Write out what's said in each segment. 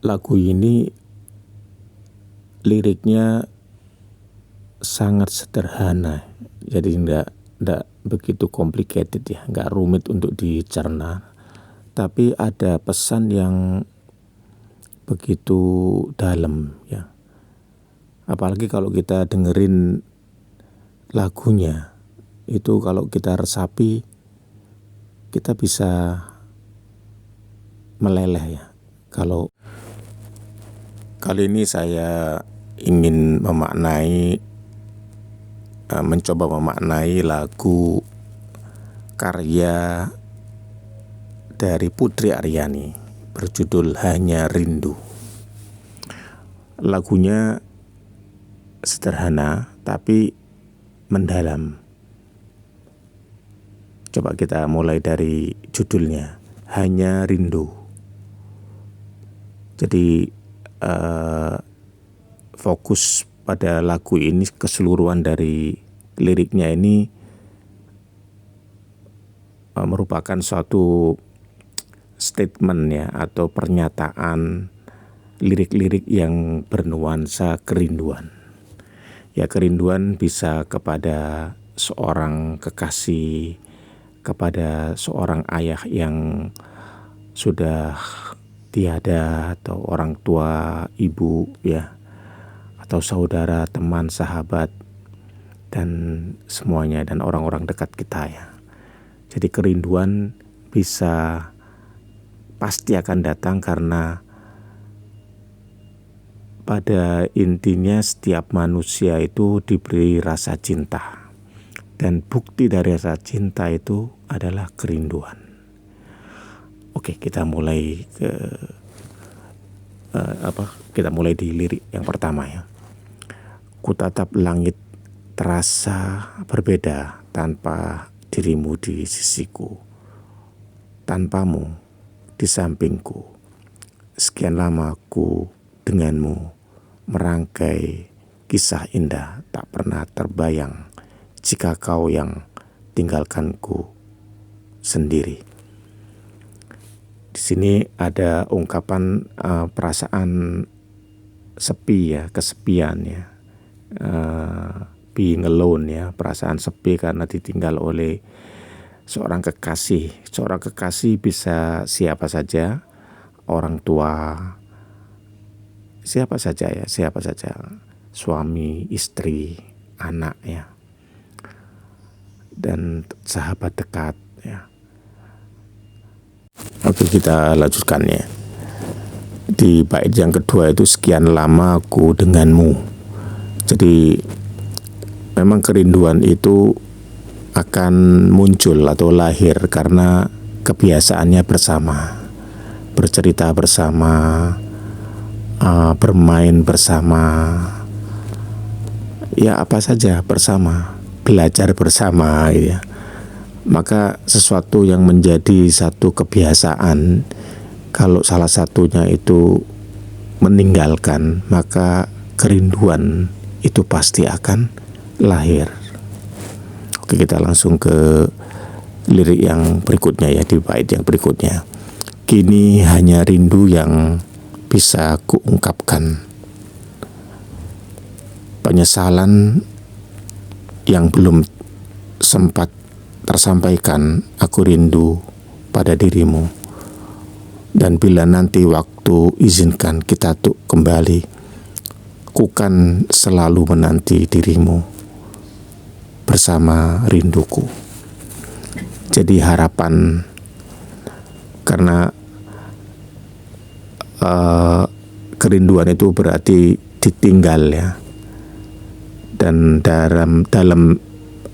lagu ini liriknya sangat sederhana, jadi enggak begitu complicated ya, enggak rumit untuk dicerna, tapi ada pesan yang begitu dalam ya. Apalagi kalau kita dengerin lagunya itu, kalau kita resapi kita bisa meleleh ya. Kalau kali ini saya ingin mencoba memaknai lagu karya dari Putri Aryani berjudul Hanya Rindu. Lagunya sederhana tapi mendalam. Coba kita mulai dari judulnya, Hanya Rindu. Jadi fokus pada lagu ini, keseluruhan dari liriknya ini merupakan suatu statement ya, atau pernyataan lirik-lirik yang bernuansa kerinduan. Ya, kerinduan bisa kepada seorang kekasih, kepada seorang ayah yang sudah tiada, atau orang tua, ibu ya, atau saudara, teman, sahabat, dan semuanya, dan orang-orang dekat kita ya. Jadi kerinduan pasti akan datang, karena pada intinya setiap manusia itu diberi rasa cinta, dan bukti dari rasa cinta itu adalah kerinduan. Oke, kita mulai kita mulai di lirik yang pertama ya. Kutatap langit terasa berbeda tanpa dirimu di sisiku, tanpamu di sampingku. Sekian lama ku denganmu merangkai kisah indah, tak pernah terbayang jika kau yang tinggalkanku sendiri. Di sini ada ungkapan perasaan sepi ya, kesepian ya, being alone ya, perasaan sepi karena ditinggal oleh seorang kekasih. Seorang kekasih bisa siapa saja, orang tua, siapa saja, suami, istri, anak ya, dan sahabat dekat ya. Oke, kita lanjutkan ya. Di bait yang kedua itu, sekian lama aku denganmu. Jadi memang kerinduan itu akan muncul atau lahir karena kebiasaannya bersama, bercerita bersama, bermain bersama, ya apa saja bersama, belajar bersama ya. Maka sesuatu yang menjadi satu kebiasaan, kalau salah satunya itu meninggalkan, maka kerinduan itu pasti akan lahir. Oke, kita langsung ke lirik yang berikutnya ya, di bait yang berikutnya. Kini hanya rindu yang bisa kuungkapkan, penyesalan yang belum sempat tersampaikan, aku rindu pada dirimu. Dan bila nanti waktu izinkan kita untuk kembali, ku kan selalu menanti dirimu bersama rinduku. Jadi harapan, karena kerinduan itu berarti ditinggal ya, dan dalam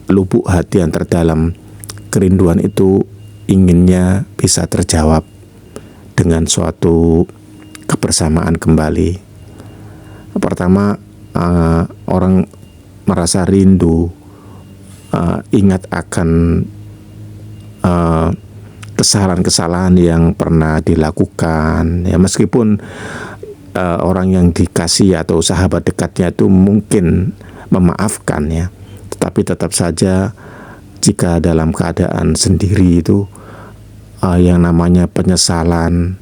lubuk hati yang terdalam, kerinduan itu inginnya bisa terjawab dengan suatu kebersamaan kembali. Pertama, orang merasa rindu, ingat akan kesalahan-kesalahan yang pernah dilakukan ya, meskipun orang yang dikasih atau sahabat dekatnya itu mungkin memaafkan ya, tetapi tetap saja jika dalam keadaan sendiri itu yang namanya penyesalan,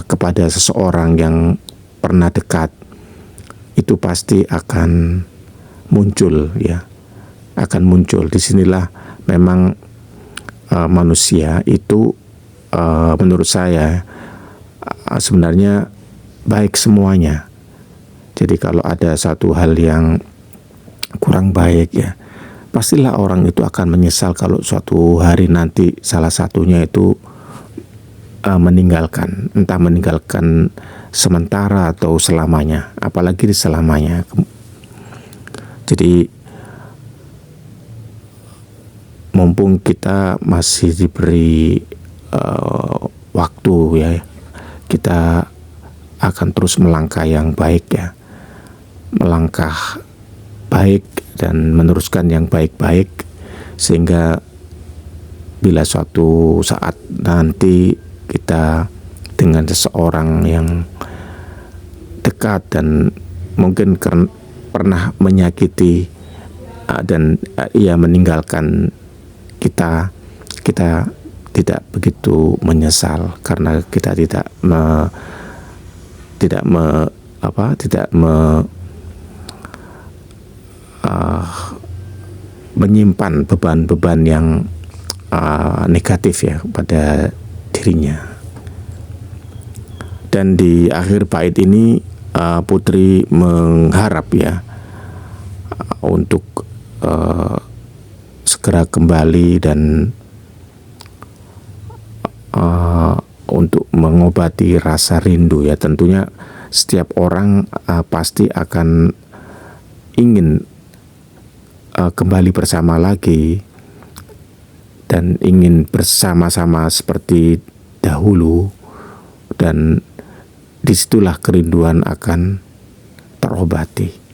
kepada seseorang yang pernah dekat, itu pasti akan muncul ya, akan muncul. Disinilah memang manusia itu menurut saya sebenarnya baik semuanya. Jadi kalau ada satu hal yang kurang baik ya, pastilah orang itu akan menyesal kalau suatu hari nanti salah satunya itu meninggalkan, entah meninggalkan sementara atau selamanya, apalagi selamanya. Jadi mumpung kita masih diberi waktu ya, kita akan terus melangkah yang baik ya, melangkah baik dan meneruskan yang baik-baik, sehingga bila suatu saat nanti kita dengan seseorang yang dekat dan mungkin pernah menyakiti dan ia meninggalkan kita tidak begitu menyesal, karena kita tidak menyimpan beban-beban yang negatif ya pada dirinya. Dan di akhir bait ini Putri mengharap ya untuk segera kembali dan untuk mengobati rasa rindu ya. Tentunya setiap orang pasti akan ingin kembali bersama lagi dan ingin bersama-sama seperti dahulu, dan disitulah kerinduan akan terobati.